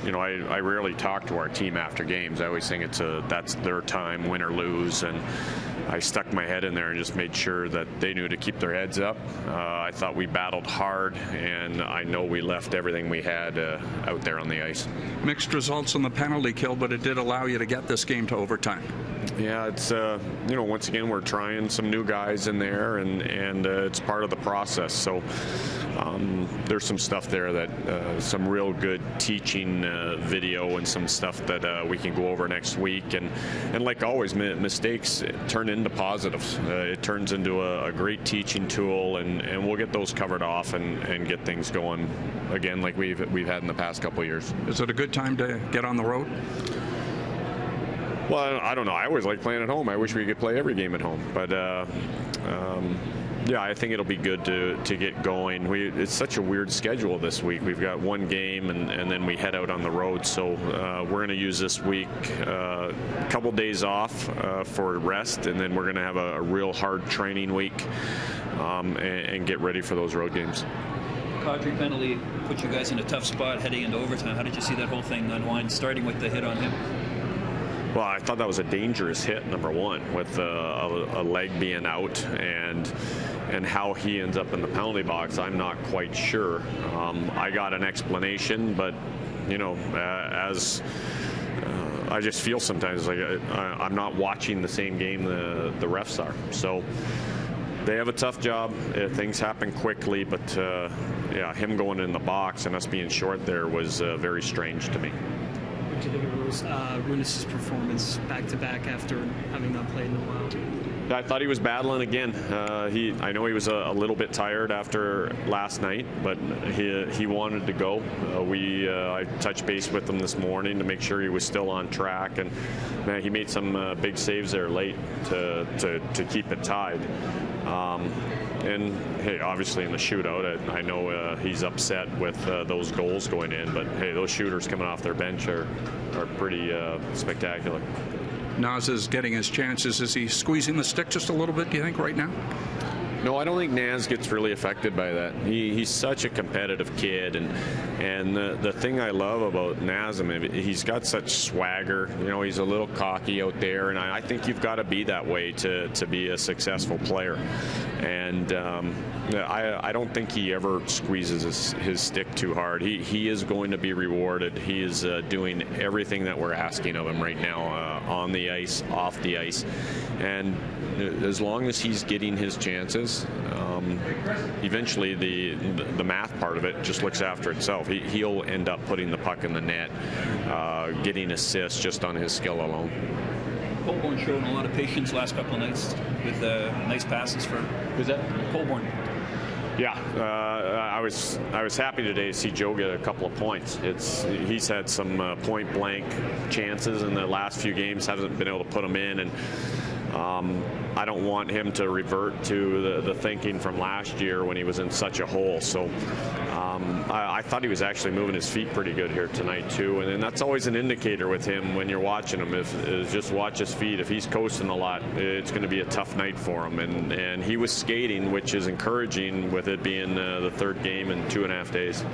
I rarely talk to our team after games. I always think that's their time, win or lose, and I stuck my head in there and just made sure that they knew to keep their heads up. I thought we battled hard, and I know we left everything we had out there on the ice. Mixed results on the penalty kill, but it did allow you to get this game to overtime. Yeah, it's once again we're trying some new guys in there, and it's part of the process. So there's some stuff there that some real good teaching video and some stuff that we can go over next week. And like always, mistakes turn into positives. It turns into a great teaching tool, and we'll get those covered off and get things going again like we've had in the past couple of years. Is it a good time to get on the road? Well, I don't know. I always like playing at home. I wish we could play every game at home. But, yeah, I think it'll be good to get going. It's such a weird schedule this week. We've got one game, and then we head out on the road. So we're going to use this week a couple days off for rest, and then we're going to have a real hard training week and get ready for those road games. Kadri penalty put you guys in a tough spot heading into overtime. How did you see that whole thing unwind, starting with the hit on him? Well, I thought that was a dangerous hit, number one, with a leg being out, and how he ends up in the penalty box, I'm not quite sure. I got an explanation, but as I just feel sometimes like I'm not watching the same game the refs are. So they have a tough job. Things happen quickly, but yeah, him going in the box and us being short there was very strange to me. What do you think of Runas' performance back-to-back after having not played in a while? I thought he was battling again. I know he was a little bit tired after last night, but he wanted to go. I touched base with him this morning to make sure he was still on track, and man, he made some big saves there late to keep it tied. And hey, obviously in the shootout, I know he's upset with those goals going in, but hey, those shooters coming off their bench are pretty spectacular. Naz is getting his chances. Is he squeezing the stick just a little bit, do you think, right now? No, I don't think Naz gets really affected by that. He's such a competitive kid, and the thing I love about Naz, I mean, he's got such swagger. He's a little cocky out there, and I think you've got to be that way to be a successful player. And I don't think he ever squeezes his stick too hard. He is going to be rewarded. He is doing everything that we're asking of him right now, on the ice, off the ice, and as long as he's getting his chances, eventually the math part of it just looks after itself. He'll end up putting the puck in the net, getting assists just on his skill alone. Colborne showed a lot of patience last couple of nights with nice passes for. Who's that? Colborne. Yeah, I was happy today to see Joe get a couple of points. He's had some point blank chances in the last few games, hasn't been able to put them in, and I don't want him to revert to the thinking from last year when he was in such a hole. So I thought he was actually moving his feet pretty good here tonight too, and that's always an indicator with him when you're watching him. If just watch his feet. If he's coasting a lot, it's going to be a tough night for him. And he was skating, which is encouraging with it being the third game in 2.5 days.